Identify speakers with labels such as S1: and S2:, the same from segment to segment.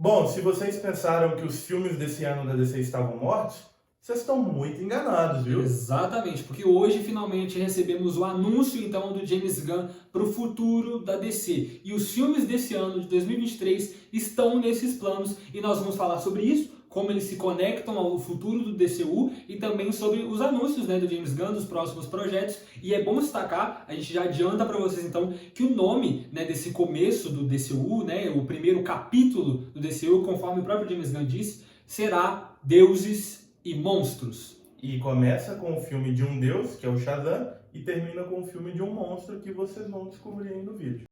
S1: Bom, se vocês pensaram que os filmes desse ano da DC estavam mortos, vocês estão muito enganados, viu?
S2: Exatamente, porque hoje finalmente recebemos o anúncio então do James Gunn para o futuro da DC. E os filmes desse ano de 2023 estão nesses planos e nós vamos falar sobre isso, como eles se conectam ao futuro do DCU e também sobre os anúncios, né, do James Gunn dos próximos projetos. E é bom destacar, a gente já adianta para vocês então que o nome, né, desse começo do DCU, né, o primeiro capítulo do DCU, conforme o próprio James Gunn disse, será Deuses e Monstros.
S1: E começa com o filme de um deus, que é o Shazam, e termina com o filme de um monstro que vocês vão descobrir aí no vídeo.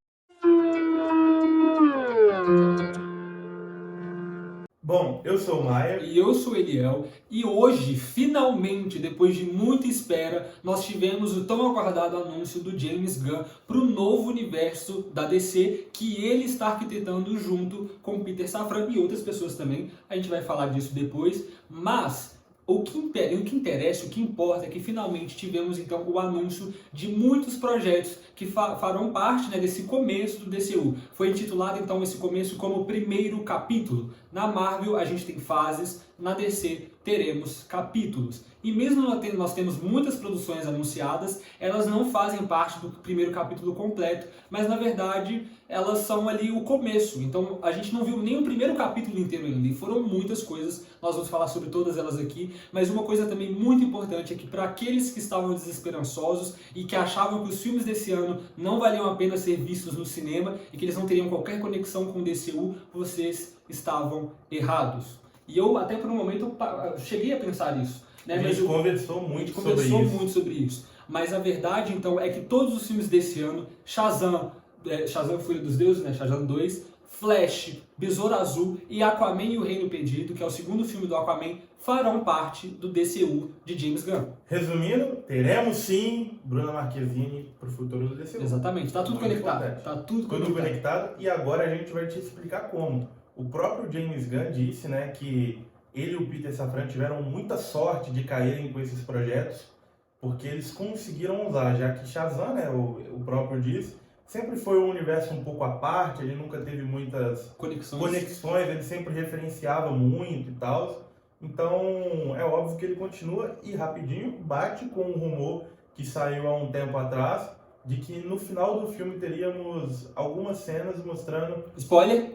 S1: Bom, eu sou o Maia.
S2: E eu sou o Eliel, e hoje, finalmente, depois de muita espera, nós tivemos o tão aguardado anúncio do James Gunn para o novo universo da DC, que ele está arquitetando junto com Peter Safran e outras pessoas também. A gente vai falar disso depois, mas o que interessa, o que importa é que finalmente tivemos então o anúncio de muitos projetos que farão parte, né, desse começo do DCU. Foi intitulado então esse começo como o primeiro capítulo. Na Marvel a gente tem fases, na DC teremos capítulos. E mesmo nós temos muitas produções anunciadas, elas não fazem parte do primeiro capítulo completo, mas na verdade elas são ali o começo. Então a gente não viu nem o primeiro capítulo inteiro ainda, e foram muitas coisas, nós vamos falar sobre todas elas aqui, mas uma coisa também muito importante é que para aqueles que estavam desesperançosos e que achavam que os filmes desse ano não valiam a pena ser vistos no cinema e que eles não teriam qualquer conexão com o DCU, vocês estavam errados. E eu até por um momento eu cheguei a pensar isso. Né?
S1: A gente conversou muito
S2: sobre isso. Mas a verdade, então, é que todos os filmes desse ano, Shazam, Fúria dos Deuses, né? Shazam 2, Flash, Besouro Azul e Aquaman e o Reino Perdido, que é o segundo filme do Aquaman, farão parte do DCU de James Gunn.
S1: Resumindo, teremos sim Bruna Marquezine pro futuro do DCU.
S2: Exatamente, tá tudo conectado. Tá tudo
S1: conectado. E agora a gente vai te explicar como. O próprio James Gunn disse, né, que ele e o Peter Safran tiveram muita sorte de caírem com esses projetos, porque eles conseguiram usar, já que Shazam, né, o próprio disse, sempre foi um universo um pouco à parte, ele nunca teve muitas conexões, ele sempre referenciava muito e tal. Então é óbvio que ele continua e rapidinho bate com um rumor que saiu há um tempo atrás, de que no final do filme teríamos algumas cenas mostrando...
S2: Spoiler!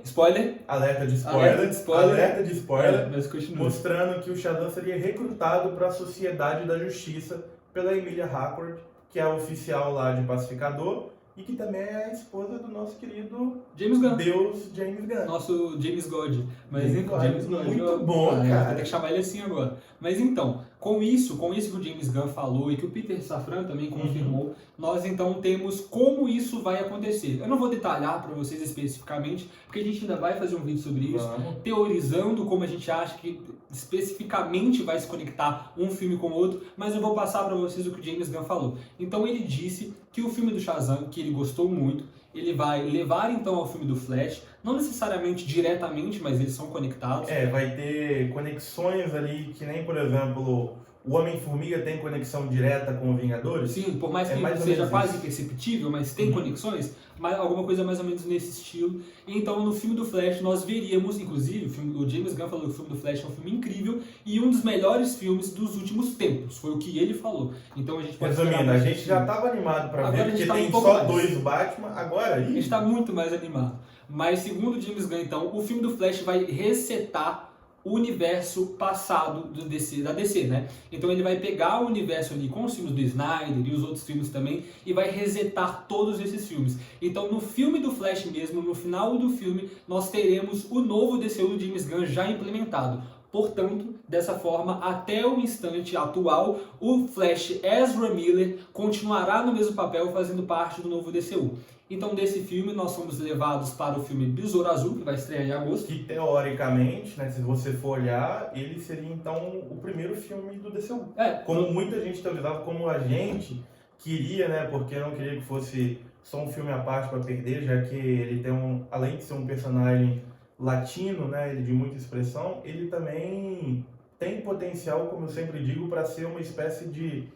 S1: Alerta de spoiler!
S2: Mas continua.
S1: Mostrando que o Shazam seria recrutado para a Sociedade da Justiça pela Emilia Harcourt, que é a oficial lá de Pacificador, e que também é a esposa do nosso querido
S2: James Gunn.
S1: Deus James Gunn.
S2: Nosso James God. Mas
S1: James God. Muito bom, cara.
S2: Vai ter que chamar ele assim agora. Mas então, com isso que o James Gunn falou e que o Peter Safran também confirmou, nós então temos como isso vai acontecer. Eu não vou detalhar para vocês especificamente, porque a gente ainda vai fazer um vídeo sobre isso, teorizando como a gente acha que especificamente vai se conectar um filme com o outro, mas eu vou passar para vocês o que o James Gunn falou. Então ele disse que o filme do Shazam, que ele gostou muito, ele vai levar então ao filme do Flash, não necessariamente diretamente, mas eles são conectados.
S1: Vai ter conexões ali, que nem, por exemplo, o Homem-Formiga tem conexão direta com o Vingadores.
S2: Sim, por mais que seja quase imperceptível, mas tem conexões, mas alguma coisa mais ou menos nesse estilo. Então, no filme do Flash, nós veríamos, inclusive, o James Gunn falou que o filme do Flash é um filme incrível e um dos melhores filmes dos últimos tempos. Foi o que ele falou. Então, a gente pode...
S1: Resumindo, a gente já estava animado para ver, porque tem só dois do Batman, agora...
S2: A gente está muito mais animado. Mas, segundo o James Gunn, então, o filme do Flash vai resetar o universo passado da DC, né? Então ele vai pegar o universo ali com os filmes do Snyder e os outros filmes também e vai resetar todos esses filmes. Então no filme do Flash mesmo, no final do filme, nós teremos o novo DCU do James Gunn já implementado. Portanto, dessa forma, até o instante atual, o Flash Ezra Miller continuará no mesmo papel fazendo parte do novo DCU. Então, desse filme, nós fomos levados para o filme Besouro Azul, que vai estrear em agosto.
S1: Que, teoricamente, né, se você for olhar, ele seria, então, o primeiro filme do DCU. Como muita gente teorizava, como a gente queria, né, porque não queria que fosse só um filme à parte para perder, já que ele tem além de ser um personagem latino, né, ele de muita expressão, ele também tem potencial, como eu sempre digo, para ser uma espécie de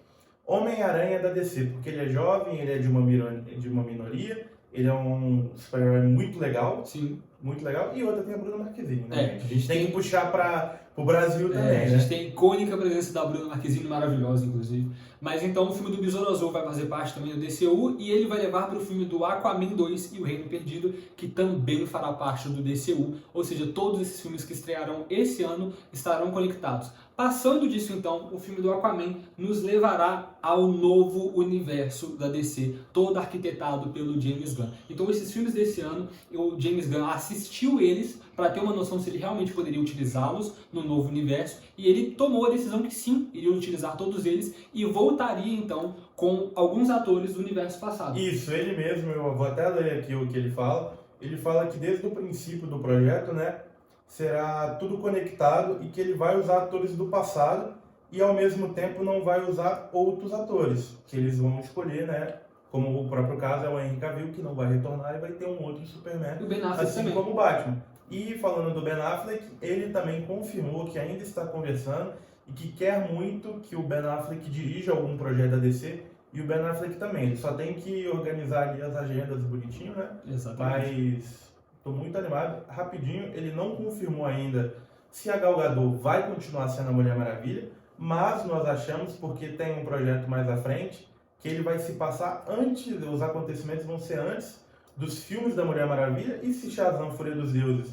S1: Homem-Aranha da DC, porque ele é jovem, ele é de uma minoria, ele é um super-herói muito legal.
S2: Sim.
S1: muito legal. E outra tem a Bruna Marquezine, né?
S2: É,
S1: A gente tem que puxar para o Brasil também,
S2: a
S1: né?
S2: gente tem a icônica presença da Bruna Marquezine, maravilhosa, inclusive. Mas então o filme do Besouro Azul vai fazer parte também do DCU e ele vai levar para o filme do Aquaman 2 e o Reino Perdido, que também fará parte do DCU. Ou seja, todos esses filmes que estrearão esse ano estarão conectados. Passando disso, então, o filme do Aquaman nos levará ao novo universo da DC, todo arquitetado pelo James Gunn. Então, esses filmes desse ano, o James Gunn assistiu eles para ter uma noção se ele realmente poderia utilizá-los no novo universo, e ele tomou a decisão que sim, iria utilizar todos eles e voltaria, então, com alguns atores do universo passado.
S1: Isso, ele mesmo, eu vou até ler aqui o que ele fala. Ele fala que desde o princípio do projeto, né, será tudo conectado e que ele vai usar atores do passado e ao mesmo tempo não vai usar outros atores, que eles vão escolher, né? Como o próprio caso é o Henry Cavill, que não vai retornar e vai ter um outro Superman,
S2: E o Ben Affleck
S1: assim
S2: também.
S1: como o Batman. E falando do Ben Affleck, ele também confirmou que ainda está conversando e que quer muito que o Ben Affleck dirija algum projeto da DC e o Ben Affleck também. Ele só tem que organizar ali as agendas bonitinho, né?
S2: Exatamente.
S1: Mas estou muito animado. Rapidinho, ele não confirmou ainda se a Gal Gadot vai continuar sendo a Mulher Maravilha, mas nós achamos, porque tem um projeto mais à frente, que ele vai se passar antes, os acontecimentos vão ser antes dos filmes da Mulher Maravilha, e se Shazam Fúria dos Deuses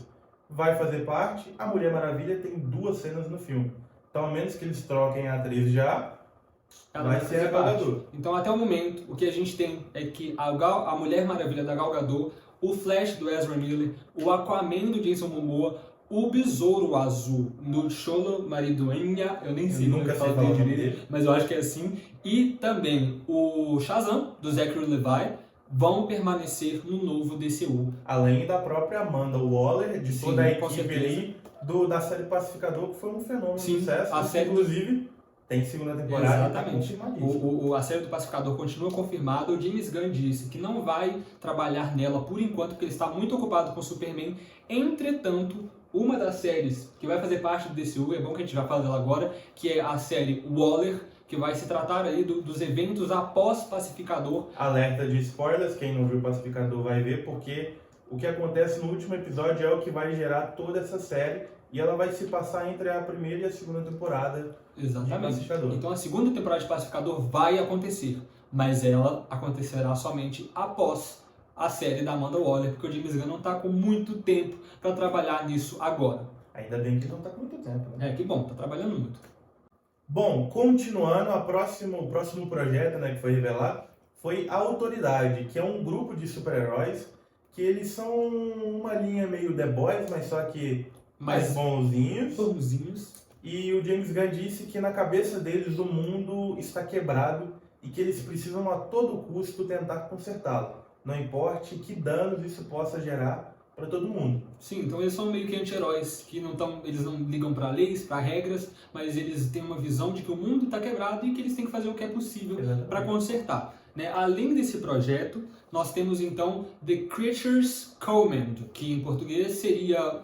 S1: vai fazer parte, a Mulher Maravilha tem 2 cenas no filme. Então, a menos que eles troquem a atriz já,
S2: Ela
S1: vai
S2: vai
S1: ser a
S2: fazer
S1: Gal
S2: parte.
S1: Gadot.
S2: Então, até o momento, o que a gente tem é que a Mulher Maravilha da Gal Gadot, o Flash do Ezra Miller, o Aquaman do Jason Momoa, o Besouro Azul no Xolo Mariduenha, eu nem sei
S1: nunca
S2: como
S1: sei
S2: fala
S1: falar o nome
S2: direito, mas eu acho que é assim, e também o Shazam do Zachary Levi vão permanecer no novo DCU.
S1: Além da própria Amanda Waller, de
S2: Sim,
S1: toda a
S2: com
S1: equipe
S2: certeza.
S1: ali da série Pacificador, que foi um fenômeno
S2: Sim,
S1: de sucesso.
S2: a série-
S1: Inclusive, tem segunda temporada.
S2: Exatamente.
S1: E tá confirmadíssimo.
S2: A série do Pacificador continua confirmada. O James Gunn disse que não vai trabalhar nela por enquanto, porque ele está muito ocupado com o Superman. Entretanto, uma das séries que vai fazer parte do DCU, é bom que a gente já fala dela agora, que é a série Waller, que vai se tratar aí dos eventos após Pacificador.
S1: Alerta de spoilers, quem não viu o Pacificador vai ver, porque o que acontece no último episódio é o que vai gerar toda essa série, e ela vai se passar entre a primeira e a segunda temporada de
S2: Exatamente.
S1: Pacificador.
S2: Então a segunda temporada de Pacificador vai acontecer, mas ela acontecerá somente após a série da Amanda Waller, porque o James Gunn não está com muito tempo para trabalhar nisso agora.
S1: Ainda bem que não tá com muito tempo, né?
S2: É, que bom, tá trabalhando muito.
S1: Bom, continuando, o próximo projeto, né, que foi revelado foi a Autoridade, que é um grupo de super-heróis que eles são uma linha meio The Boys, mas só que mais bonzinhos.
S2: Bonzinhos.
S1: E o James Gunn disse que na cabeça deles o mundo está quebrado e que eles precisam a todo custo tentar consertá-lo, não importe que danos isso possa gerar para todo mundo.
S2: Sim, então eles são meio que anti-heróis, que eles não ligam para leis, para regras, mas eles têm uma visão de que o mundo está quebrado e que eles têm que fazer o que é possível para consertar. Né? Além desse projeto, nós temos então The Creatures Command, que em português seria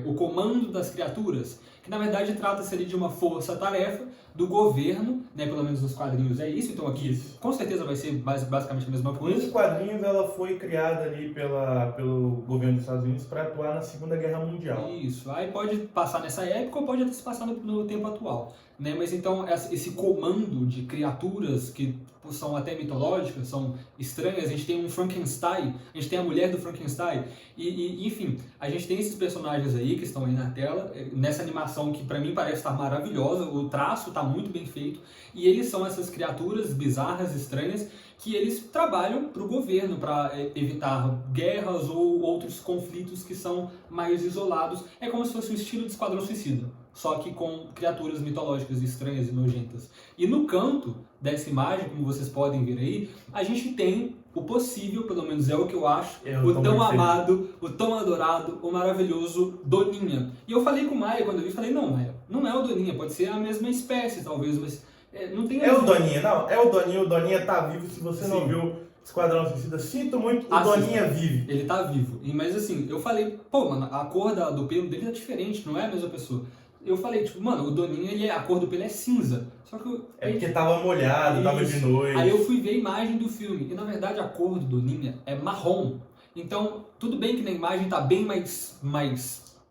S2: o comando das criaturas, que na verdade trata-se ali de uma força-tarefa do governo, né, pelo menos nos quadrinhos é isso, então aqui com certeza vai ser basicamente a mesma coisa.
S1: Nos quadrinhos ela foi criada ali pelo governo dos Estados Unidos para atuar na Segunda Guerra Mundial.
S2: Isso, aí pode passar nessa época ou pode até se passar no tempo atual. Né? Mas então esse comando de criaturas que são até mitológicas, são estranhas, a gente tem um Frankenstein, a gente tem a mulher do Frankenstein, e enfim, a gente tem esses personagens aí que estão aí na tela, nessa animação que pra mim parece estar maravilhosa, o traço está muito bem feito, e eles são essas criaturas bizarras, estranhas, que eles trabalham para o governo, para evitar guerras ou outros conflitos que são mais isolados. É como se fosse um estilo de Esquadrão Suicida, só que com criaturas mitológicas estranhas e nojentas. E no canto dessa imagem, como vocês podem ver aí, a gente tem o possível, pelo menos é o que eu acho, o tão amado, o tão adorado, o maravilhoso Doninha. E eu falei com o Maia quando eu vi, falei, não, Maia, não é o Doninha, pode ser a mesma espécie talvez, mas não tem...
S1: É o Doninha, não, é o Doninha tá vivo, se você não viu Esquadrão Suicida, sinto muito, o Doninha vive.
S2: Ele tá vivo, mas assim, eu falei, pô, mano, a cor do pelo dele tá diferente, não é a mesma pessoa. Eu falei, tipo, mano, o Doninha, a cor do pelo é cinza. Só que
S1: porque tava molhado, tava de noite.
S2: Aí eu fui ver a imagem do filme, e na verdade a cor do Doninha é marrom. Então, tudo bem que na imagem tá bem mais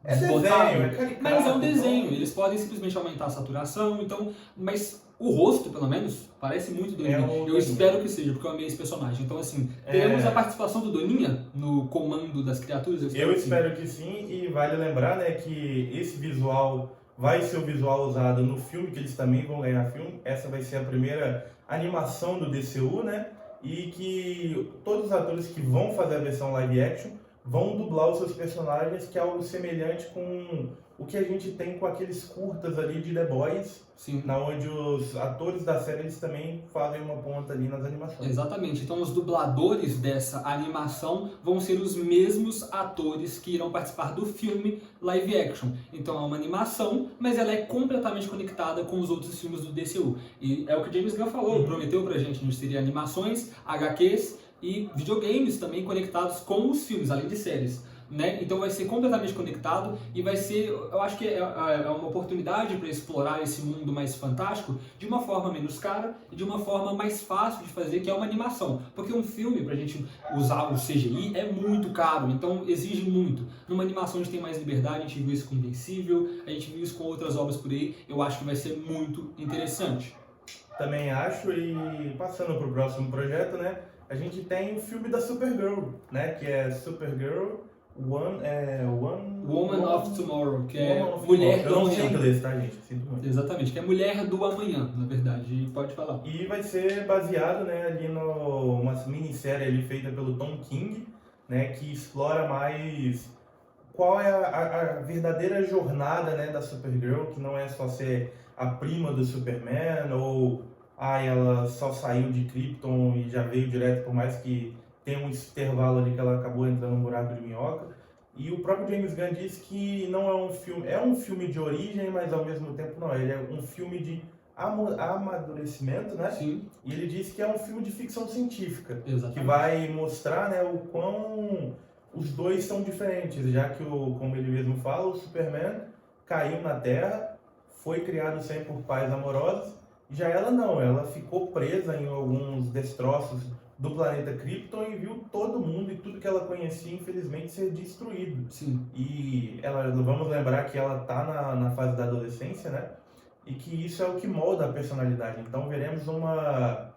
S1: É
S2: desbotado,
S1: desenho, é caricato.
S2: mas é um desenho.
S1: Então,
S2: Eles podem simplesmente aumentar a saturação, então, mas o rosto, pelo menos, parece muito Doninha.
S1: o
S2: Eu
S1: Doninha.
S2: espero que seja, porque eu amei esse personagem. Então, assim, teremos
S1: É.
S2: a participação do Doninha no comando das criaturas?
S1: eu
S2: que sim.
S1: espero que sim, e vale lembrar, né, que esse visual vai ser o visual usado no filme, que eles também vão ganhar filme. Essa vai ser a primeira animação do DCU, né? E que todos os atores que vão fazer a versão live action vão dublar os seus personagens, que é algo semelhante com o que a gente tem com aqueles curtas ali de The Boys,
S2: Sim.
S1: na onde os atores da série eles também fazem uma ponta ali nas animações.
S2: Exatamente. Então, os dubladores dessa animação vão ser os mesmos atores que irão participar do filme live action. Então, é uma animação, mas ela é completamente conectada com os outros filmes do DCU. E é o que James Gunn falou, prometeu pra gente, a gente teria animações, HQs e videogames também conectados com os filmes, além de séries. Né? Então vai ser completamente conectado e vai ser, eu acho que é uma oportunidade para explorar esse mundo mais fantástico de uma forma menos cara e de uma forma mais fácil de fazer, que é uma animação. Porque um filme, pra gente usar o CGI, é muito caro, então exige muito. Numa animação a gente tem mais liberdade, a gente viu isso com Invencível, a gente viu isso com outras obras por aí, eu acho que vai ser muito interessante.
S1: Também acho, e passando para o próximo projeto, né, a gente tem o filme da Supergirl, né, que é Supergirl
S2: Woman of Tomorrow, que é
S1: Woman of
S2: Mulher
S1: Tomorrow.
S2: do
S1: Eu não sei
S2: Amanhã.
S1: inglês, tá, gente? Sinto muito.
S2: Exatamente, que é Mulher do Amanhã, na verdade, e pode falar.
S1: E vai ser baseado, né, ali numa minissérie ali feita pelo Tom King, né, que explora mais qual é a verdadeira jornada, né, da Supergirl, que não é só ser a prima do Superman, ou ela só saiu de Krypton e já veio direto, por mais que tenha um intervalo ali que ela acabou entrando num buraco de minhoca. E o próprio James Gunn disse que não é um filme de origem, mas ao mesmo tempo não, ele é um filme de amadurecimento, né?
S2: Sim.
S1: E ele disse que é um filme de ficção científica,
S2: Exatamente.
S1: que vai mostrar, né, o quão os dois são diferentes, já que, como ele mesmo fala, o Superman caiu na Terra, foi criado sempre por pais amorosos, já ela não, ela ficou presa em alguns destroços do planeta Krypton e viu todo mundo e tudo que ela conhecia, infelizmente, ser destruído.
S2: Sim.
S1: E vamos lembrar que ela está na fase da adolescência, né? E que isso é o que molda a personalidade. Então veremos uma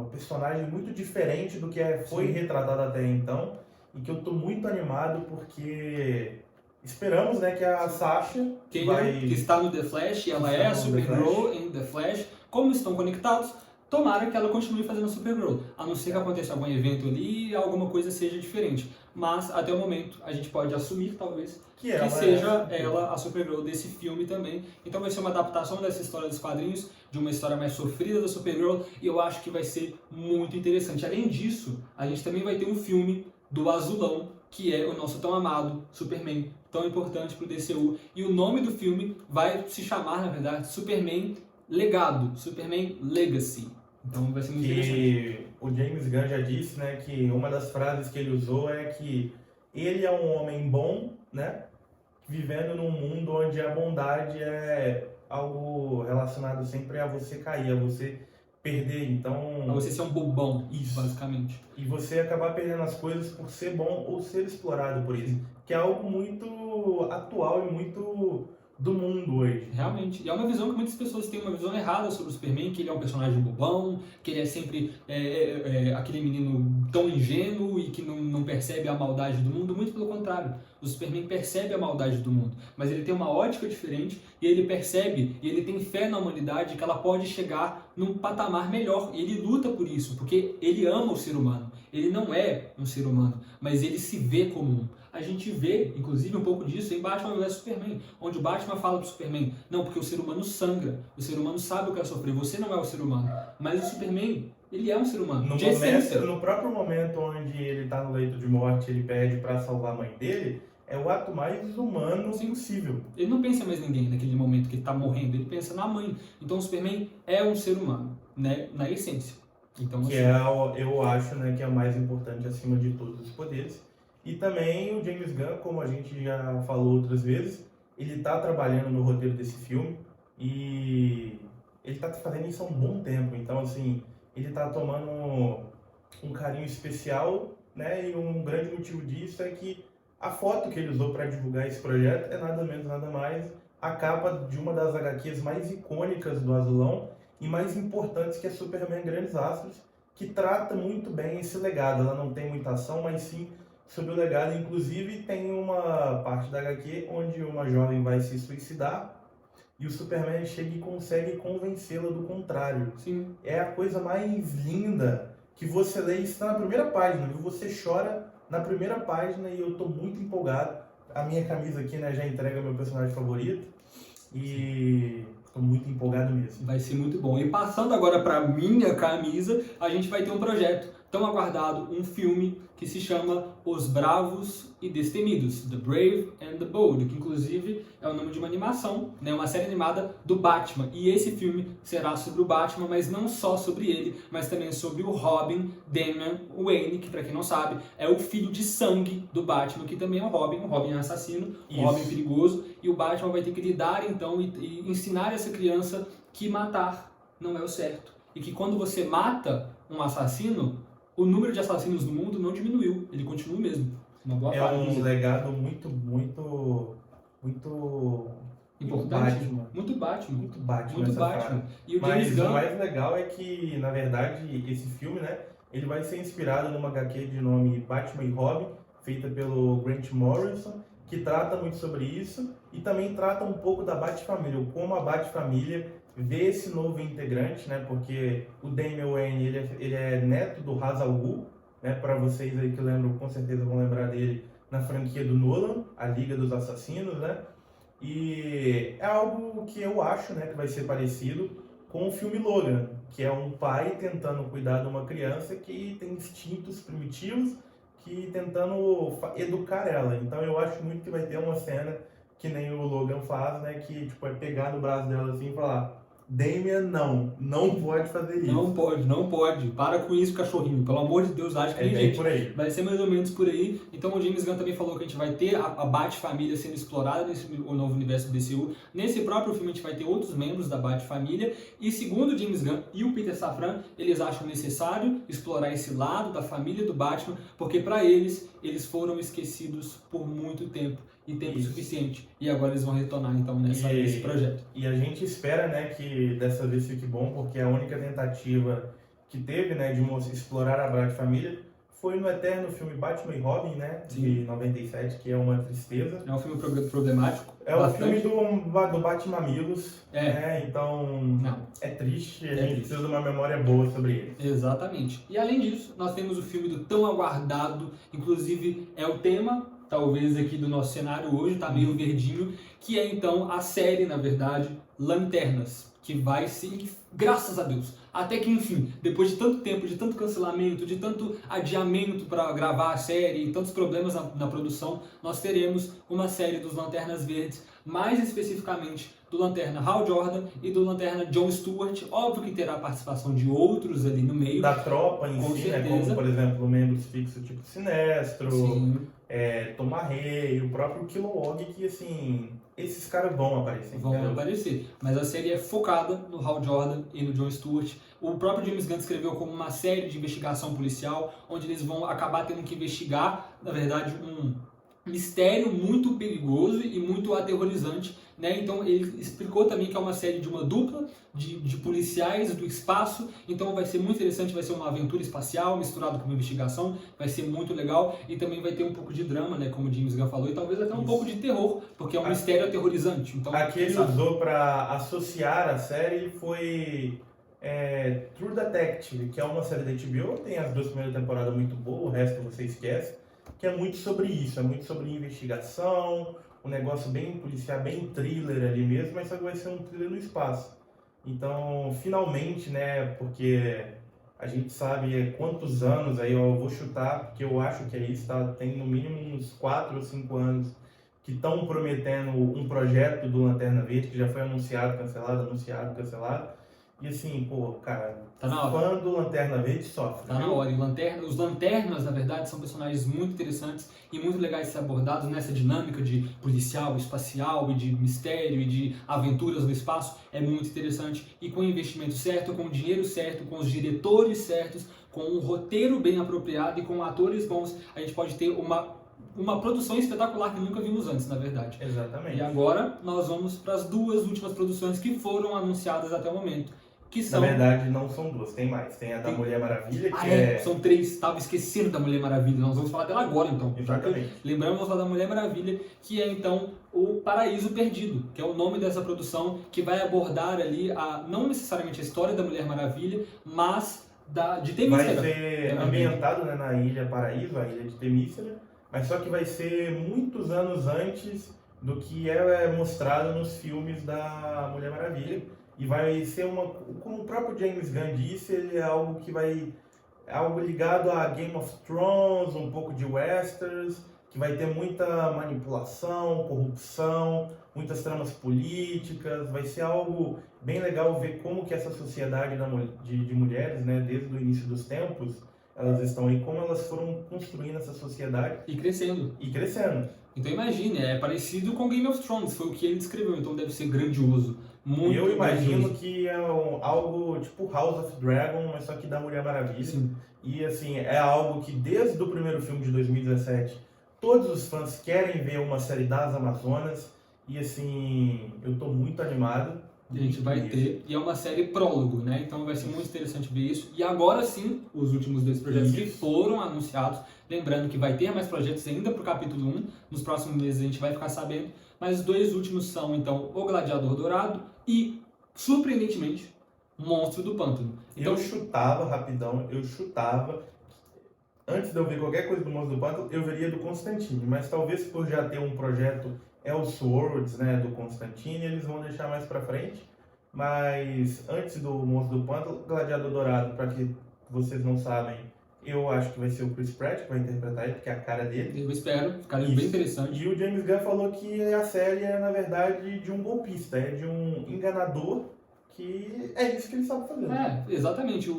S1: personagem muito diferente do que foi retratada até então, e que eu estou muito animado porque esperamos, né, que a Sasha
S2: que está no The Flash, ela é a Supergirl em The Flash, como estão conectados, tomara que ela continue fazendo a Supergirl, a não ser que aconteça algum evento ali e alguma coisa seja diferente. Mas, até o momento, a gente pode assumir, talvez, que seja ela a Supergirl desse filme também. Então vai ser uma adaptação dessa história dos quadrinhos, de uma história mais sofrida da Supergirl, e eu acho que vai ser muito interessante. Além disso, a gente também vai ter um filme do Azulão, que é o nosso tão amado Superman, tão importante para o DCU. E o nome do filme vai se chamar, na verdade, Superman Legado, Superman Legacy. Então vai ser muito interessante.
S1: O James Gunn já disse, né, que uma das frases que ele usou é que ele é um homem bom, né, vivendo num mundo onde a bondade é algo relacionado sempre a você cair, a você perder, então...
S2: Pra você ser um bobão,
S1: isso,
S2: basicamente.
S1: E você acabar perdendo as coisas por ser bom ou ser explorado por isso, que é algo muito atual e muito do mundo hoje.
S2: Realmente. E é uma visão que muitas pessoas têm uma visão errada sobre o Superman, que ele é um personagem bobão, que ele é sempre aquele menino tão ingênuo e que não percebe a maldade do mundo. Muito pelo contrário. O Superman percebe a maldade do mundo, mas ele tem uma ótica diferente e ele percebe e ele tem fé na humanidade que ela pode chegar num patamar melhor. E ele luta por isso, porque ele ama o ser humano. Ele não é um ser humano, mas ele se vê como um. A gente vê, inclusive, um pouco disso em Batman vs Superman, onde o Batman fala pro Superman, não, porque o ser humano sangra, o ser humano sabe o que é sofrer, você não é o ser humano, mas o Superman, ele é um ser humano,
S1: no próprio momento onde ele tá no leito de morte, ele pede para salvar a mãe dele, é o ato mais humano possível.
S2: Ele não pensa mais em ninguém naquele momento que ele tá morrendo, ele pensa na mãe. Então o Superman é um ser humano, né, na essência. Então,
S1: que eu acho, né, que é o mais importante acima de todos os poderes. E também o James Gunn, como a gente já falou outras vezes, ele está trabalhando no roteiro desse filme e ele está fazendo isso há um bom tempo. Então, assim, ele está tomando um carinho especial né? E um grande motivo disso é que a foto que ele usou para divulgar esse projeto é nada menos, nada mais a capa de uma das HQs mais icônicas do Azulão e mais importantes, que é Superman Grandes Astros, que trata muito bem esse legado. Ela não tem muita ação, mas sim sobre o legado. Inclusive, tem uma parte da HQ onde uma jovem vai se suicidar e o Superman chega e consegue convencê-la do contrário.
S2: Sim.
S1: É a coisa mais linda que você lê, isso está na primeira página, viu? Você chora na primeira página e eu tô muito empolgado. A minha camisa aqui, né, já entrega meu personagem favorito e tô muito empolgado mesmo.
S2: Vai ser muito bom. E passando agora para minha camisa, a gente vai ter um projeto tão aguardado, um filme que se chama Os Bravos e Destemidos, The Brave and the Bold, que inclusive é o nome de uma animação, né, uma série animada do Batman. E esse filme será sobre o Batman, mas não só sobre ele, mas também sobre o Robin, Damian Wayne, que para quem não sabe é o filho de sangue do Batman, que também é o Robin é um assassino, um Robin perigoso, e o Batman vai ter que lidar então e ensinar essa criança que matar não é o certo. E que quando você mata um assassino, o número de assassinos no mundo não diminuiu, ele continua o mesmo. Uma boa
S1: é um legado muito
S2: importante.
S1: Batman.
S2: Muito Batman.
S1: Muito Batman.
S2: Muito Batman.
S1: Frase.
S2: E o
S1: Mas
S2: James Gunn...
S1: o mais legal é que, na verdade, esse filme, né, ele vai ser inspirado numa HQ de nome Batman e Robin, feita pelo Grant Morrison, que trata muito sobre isso e também trata um pouco da Bat-família, como a Bat-família vê esse novo integrante, né? Porque o Damian Wayne, ele é neto do Ra's al Ghul, né? Para vocês aí que lembram, com certeza vão lembrar dele na franquia do Nolan, a Liga dos Assassinos, né? E é algo que eu acho, né, que vai ser parecido com o filme Logan, que é um pai tentando cuidar de uma criança que tem instintos primitivos, que tentando educar ela. Então eu acho muito que vai ter uma cena que nem o Logan faz, né, que tipo é pegar no braço dela assim e falar: Damian, não pode fazer isso.
S2: Não pode. Para com isso, cachorrinho. Pelo amor de Deus, acho que nem gente.
S1: Por aí.
S2: Vai ser mais ou menos por aí. Então o James Gunn também falou que a gente vai ter a Bat-família sendo explorada nesse novo universo do DCU. Nesse próprio filme a gente vai ter outros membros da Bat-família. E segundo o James Gunn e o Peter Safran, eles acham necessário explorar esse lado da família do Batman, porque para eles foram esquecidos por muito tempo. E tempo suficiente. E agora eles vão retornar, então, nesse projeto.
S1: E a gente espera, né, que dessa vez fique bom, porque a única tentativa que teve, né, de explorar a Bat-família foi no eterno filme Batman e Robin, né, de 97, que é uma tristeza.
S2: É um filme problemático.
S1: É um filme do Batmamilos, né, então é triste, a gente precisa de uma memória boa sobre ele.
S2: Exatamente. E além disso, nós temos o filme do tão aguardado, inclusive é o tema talvez aqui do nosso cenário hoje, tá meio verdinho, que é então a série, na verdade, Lanternas, que vai ser, graças a Deus, até que enfim, depois de tanto tempo, de tanto cancelamento, de tanto adiamento para gravar a série e tantos problemas na produção, nós teremos uma série dos Lanternas Verdes, mais especificamente do Lanterna Hal Jordan e do Lanterna John Stewart. Óbvio que terá a participação de outros ali no meio.
S1: Da tropa em si, né? Como, por exemplo, membros fixos tipo Sinestro, Tom Harrey, o próprio Kilowog, que assim, esses caras vão aparecer.
S2: Vão aparecer, mas a série é focada no Hal Jordan e no John Stewart. O próprio James Gunn escreveu como uma série de investigação policial, onde eles vão acabar tendo que investigar, na verdade, um mistério muito perigoso e muito aterrorizante, né? Então ele explicou também que é uma série de uma dupla de policiais do espaço, então vai ser muito interessante, vai ser uma aventura espacial misturado com uma investigação, vai ser muito legal e também vai ter um pouco de drama, né, como o James Gunn falou, e talvez até um pouco de terror, porque é um mistério aterrorizante. Então,
S1: aqui ele usou para associar a série foi True Detective, que é uma série da HBO, tem as 2 primeiras temporadas muito boas, o resto você esquece, que é muito sobre isso, é muito sobre investigação, um negócio bem policial, bem thriller ali mesmo, mas só que vai ser um thriller no espaço. Então, finalmente, né, porque a gente sabe quantos anos, aí eu vou chutar, porque eu acho que é isso, tá? Tem no mínimo uns 4 ou 5 anos que estão prometendo um projeto do Lanterna Verde, que já foi anunciado, cancelado, E assim, pô, cara,
S2: Tá na hora.
S1: fã do Lanterna Verde sofre.
S2: Tá na
S1: viu?
S2: hora. E os Lanternas, na verdade, são personagens muito interessantes e muito legais de ser abordados nessa dinâmica de policial, espacial e de mistério e de aventuras no espaço. É muito interessante. E com o investimento certo, com o dinheiro certo, com os diretores certos, com um roteiro bem apropriado e com atores bons, a gente pode ter uma produção espetacular que nunca vimos antes, na verdade.
S1: Exatamente.
S2: E agora nós vamos para as duas últimas produções que foram anunciadas até o momento. Que
S1: Na
S2: são...
S1: verdade, não são duas, tem mais. Tem a da Mulher Maravilha, que
S2: São três. Estava esquecendo da Mulher Maravilha. Nós vamos falar dela agora, então.
S1: Exatamente.
S2: Lembramos, vamos falar da Mulher Maravilha, que é, então, o Paraíso Perdido, que é o nome dessa produção, que vai abordar ali, não necessariamente a história da Mulher Maravilha, mas de Temícera.
S1: vai ser ambientado, né, na Ilha Paraíso, a Ilha de Temícera, mas só que vai ser muitos anos antes do que é mostrado nos filmes da Mulher Maravilha. E vai ser como o próprio James Gunn disse, ele é algo que é algo ligado a Game of Thrones, um pouco de westerns, que vai ter muita manipulação, corrupção, muitas tramas políticas. Vai ser algo bem legal ver como que essa sociedade de mulheres, né, desde o início dos tempos, elas estão aí, como elas foram construindo essa sociedade.
S2: E crescendo.
S1: Então
S2: imagine, é parecido com Game of Thrones, foi o que ele descreveu, então deve ser grandioso. Muito
S1: Eu imagino
S2: grandioso.
S1: que é algo tipo House of Dragon, mas só que da Mulher Maravilha.
S2: Sim.
S1: E assim, é algo que desde o primeiro filme de 2017, todos os fãs querem ver uma série das Amazonas. E assim, eu tô muito animado.
S2: A gente vai ter, e é uma série prólogo, né? Então vai ser muito interessante ver isso. E agora sim, os últimos dois projetos que foram anunciados. Lembrando que vai ter mais projetos ainda pro capítulo 1. Nos próximos meses a gente vai ficar sabendo. Mas os dois últimos são, então, O Gladiador Dourado e, surpreendentemente, Monstro do Pântano. Então,
S1: Eu chutava. Antes de eu ver qualquer coisa do Monstro do Pântano, eu veria do Constantine. Mas talvez por já ter um projeto Elseworlds, né, do Constantine, eles vão deixar mais pra frente. Mas antes do Monstro do Pântano, Gladiador Dourado, para que vocês não sabem, eu acho que vai ser o Chris Pratt que vai interpretar ele, porque é a cara dele.
S2: Eu espero, ficaria bem interessante.
S1: E o James Gunn falou que a série é, na verdade, de um golpista, é de um enganador, que é isso que ele sabe fazer.
S2: É, exatamente.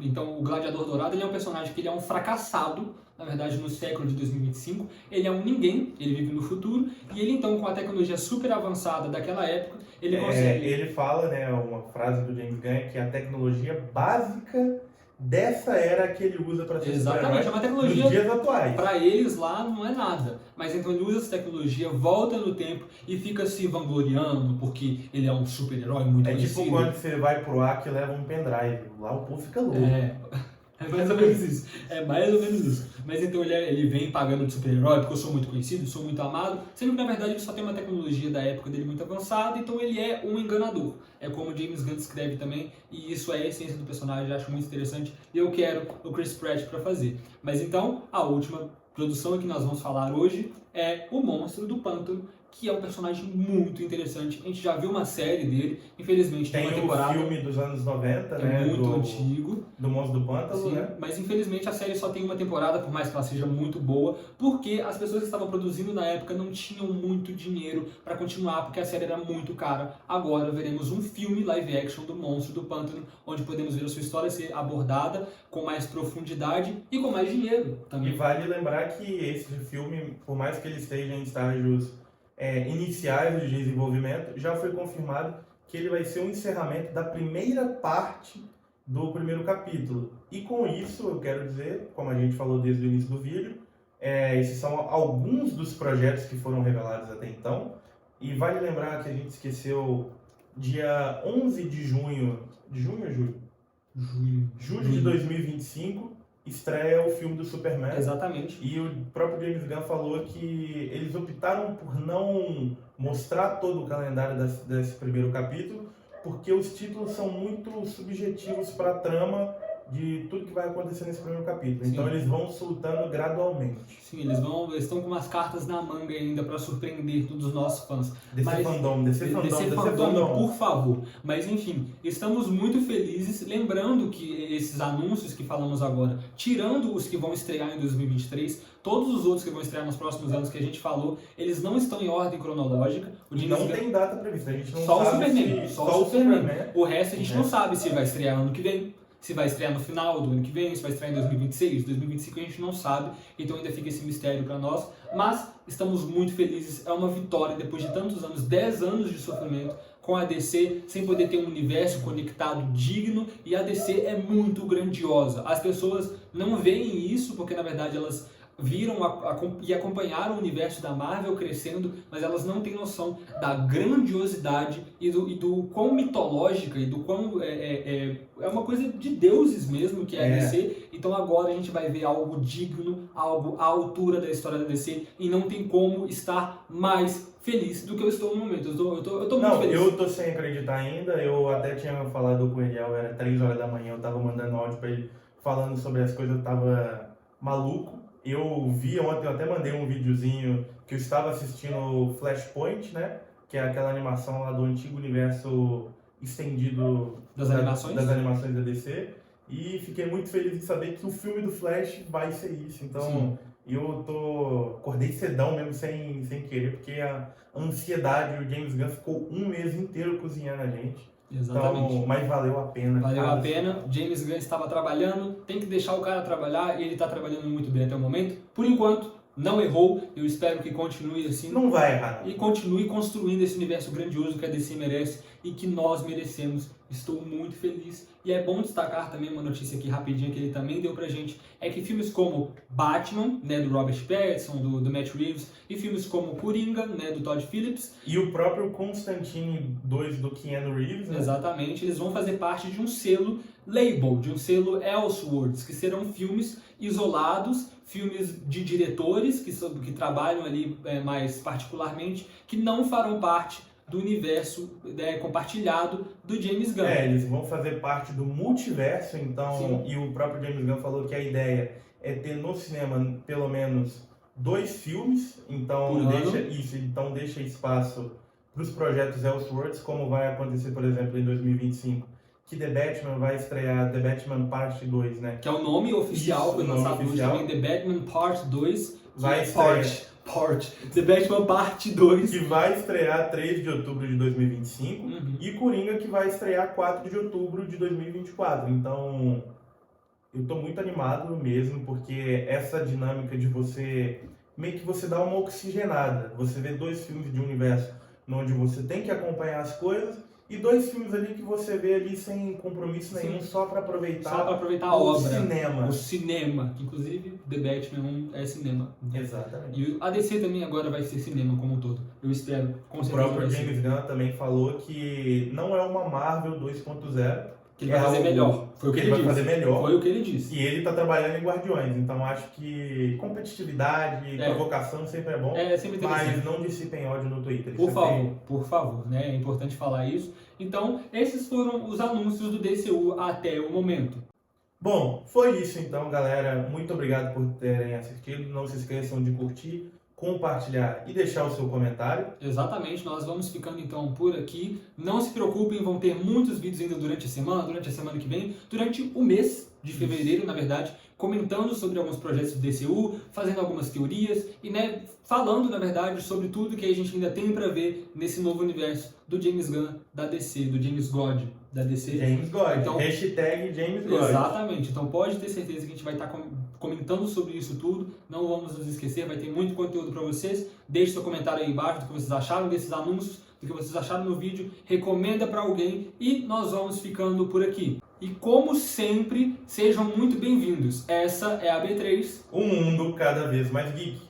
S2: Então, o Gladiador Dourado, ele é um personagem que ele é um fracassado, na verdade, no século de 2025. Ele é um ninguém, ele vive no futuro, e ele, então, com a tecnologia super avançada daquela época, ele consegue...
S1: Ele fala, né, uma frase do James Gunn, que é a tecnologia básica dessa era que ele usa para ser
S2: Exatamente, é uma tecnologia
S1: nos dias atuais.
S2: Para eles lá não é nada, mas então ele usa essa tecnologia, volta no tempo e fica se vangloriando porque ele é um super-herói muito conhecido.
S1: É tipo quando você vai pro ar que leva um pendrive, lá o povo fica louco.
S2: É mais ou menos isso. É mais ou menos isso. Mas então ele vem pagando de super-herói porque eu sou muito conhecido, sou muito amado, sendo que na verdade ele só tem uma tecnologia da época dele muito avançada, então ele é um enganador. É como o James Gunn descreve também, e isso é a essência do personagem, eu acho muito interessante, e eu quero o Chris Pratt para fazer. Mas então, a última produção que nós vamos falar hoje é O Monstro do Pântano, que é um personagem muito interessante. A gente já viu uma série dele, infelizmente tem uma temporada...
S1: Tem um filme dos anos 90, né?
S2: Muito antigo.
S1: Do Monstro do Pântano,
S2: Sim,
S1: né?
S2: mas infelizmente a série só tem uma temporada, por mais que ela seja muito boa, porque as pessoas que estavam produzindo na época não tinham muito dinheiro para continuar, porque a série era muito cara. Agora veremos um filme live action do Monstro do Pântano, onde podemos ver a sua história ser abordada com mais profundidade e com mais dinheiro também.
S1: E vale lembrar que esse filme, por mais que ele esteja em estágios iniciais de desenvolvimento, já foi confirmado que ele vai ser um encerramento da primeira parte do primeiro capítulo. E com isso, eu quero dizer, como a gente falou desde o início do vídeo, esses são alguns dos projetos que foram revelados até então. E vale lembrar que a gente esqueceu dia 11 de junho... De junho ou julho? Julho de 2025, estreia o filme do Superman.
S2: Exatamente.
S1: E o próprio James Gunn falou que eles optaram por não mostrar todo o calendário desse primeiro capítulo, porque os títulos são muito subjetivos para a trama de tudo que vai acontecer nesse primeiro capítulo.
S2: Sim.
S1: Então eles vão soltando gradualmente.
S2: Sim, eles estão com umas cartas na manga ainda para surpreender todos os nossos fãs.
S1: DC fandom,
S2: por favor. Mas enfim, estamos muito felizes. Lembrando que esses anúncios que falamos agora, tirando os que vão estrear em 2023, todos os outros que vão estrear nos próximos anos que a gente falou, eles não estão em ordem cronológica.
S1: Não tem data prevista, a gente não
S2: só
S1: sabe
S2: o Superman, só o Superman. O resto a gente não sabe se vai estrear ano que vem, se vai estrear no final do ano que vem, se vai estrear em 2026, 2025 a gente não sabe, então ainda fica esse mistério para nós, mas estamos muito felizes, é uma vitória depois de tantos anos, 10 anos de sofrimento com a DC, sem poder ter um universo conectado digno, e a DC é muito grandiosa. As pessoas não veem isso porque na verdade elas viram e acompanharam o universo da Marvel crescendo, mas elas não têm noção da grandiosidade e do quão mitológica e do quão é uma coisa de deuses mesmo que é a DC. Então agora a gente vai ver algo digno, algo à altura da história da DC, e não tem como estar mais feliz do que eu estou no momento. Eu tô muito feliz.
S1: Eu tô sem acreditar ainda. Eu até tinha falado com ele, era 3 horas da manhã, eu tava mandando áudio pra ele falando sobre as coisas, eu tava maluco. Eu vi ontem, eu até mandei um videozinho que eu estava assistindo Flashpoint, né? Que é aquela animação lá do antigo universo estendido
S2: das animações
S1: da DC. E fiquei muito feliz de saber que o filme do Flash vai ser isso. Então, acordei cedão mesmo sem querer, porque a ansiedade, o James Gunn ficou um mês inteiro cozinhando a gente.
S2: Exatamente.
S1: Então, mas valeu a pena.
S2: Valeu a pena. James Gunn estava trabalhando, tem que deixar o cara trabalhar, e ele está trabalhando muito bem até o momento. Por enquanto, não errou. Eu espero que continue assim.
S1: Não vai errar.
S2: E continue construindo esse universo grandioso que a DC merece e que nós merecemos. Estou muito feliz. E é bom destacar também uma notícia aqui rapidinha que ele também deu pra gente, é que filmes como Batman, né, do Robert Pattinson, do Matt Reeves, e filmes como Coringa, né, do Todd Phillips,
S1: e o próprio Constantine 2 do Keanu Reeves, né?
S2: Exatamente, eles vão fazer parte de um selo label, de um selo Elseworlds, que serão filmes isolados, filmes de diretores que trabalham ali mais particularmente, que não farão parte do universo compartilhado do James Gunn.
S1: Eles vão fazer parte do multiverso, então,
S2: Sim.
S1: E o próprio James Gunn falou que a ideia é ter no cinema pelo menos 2 filmes, então deixa espaço para os projetos Elseworlds, como vai acontecer, por exemplo, em 2025, que The Batman vai estrear The Batman Parte 2, né?
S2: Que é o nome oficial, foi lançado hoje também, The Batman Part 2,
S1: vai estrear.
S2: The Batman Parte 2.
S1: Que vai estrear 3 de outubro de 2025. E Coringa, que vai estrear 4 de outubro de 2024. Então, eu tô muito animado mesmo, porque essa dinâmica de você, meio que você dá uma oxigenada. Você vê 2 filmes de universo onde você tem que acompanhar as coisas, e 2 filmes ali que você vê ali sem compromisso nenhum, só para aproveitar
S2: a obra.
S1: Cinema.
S2: O cinema. Inclusive, The Batman é cinema.
S1: Exatamente.
S2: E a DC também agora vai ser cinema como um todo. Eu espero.
S1: O próprio James Gunn também falou que não é uma Marvel 2.0.
S2: Que ele vai fazer melhor. Foi o que ele
S1: vai
S2: disse.
S1: fazer melhor.
S2: Foi o que ele disse.
S1: E ele tá trabalhando em Guardiões, então acho que competitividade, provocação sempre é bom.
S2: Sempre
S1: mas não dissipem ódio no Twitter.
S2: Por favor, né? É importante falar isso. Então, esses foram os anúncios do DCU até o momento.
S1: Bom, foi isso então, galera. Muito obrigado por terem assistido. Não se esqueçam de curtir, compartilhar e deixar o seu comentário.
S2: Exatamente, nós vamos ficando então por aqui. Não se preocupem, vão ter muitos vídeos ainda durante a semana que vem, durante o mês de fevereiro, na verdade, comentando sobre alguns projetos do DCU, fazendo algumas teorias e, né, falando, na verdade, sobre tudo que a gente ainda tem para ver nesse novo universo do James Gunn, da DC, do James God, da DC.
S1: James God,
S2: então,
S1: hashtag James God.
S2: Exatamente, então pode ter certeza que a gente vai estar comentando sobre isso tudo, não vamos nos esquecer, vai ter muito conteúdo para vocês. Deixe seu comentário aí embaixo do que vocês acharam desses anúncios, do que vocês acharam no vídeo, recomenda para alguém e nós vamos ficando por aqui. E como sempre, sejam muito bem-vindos. Essa é a B3.
S1: Um mundo cada vez mais geek.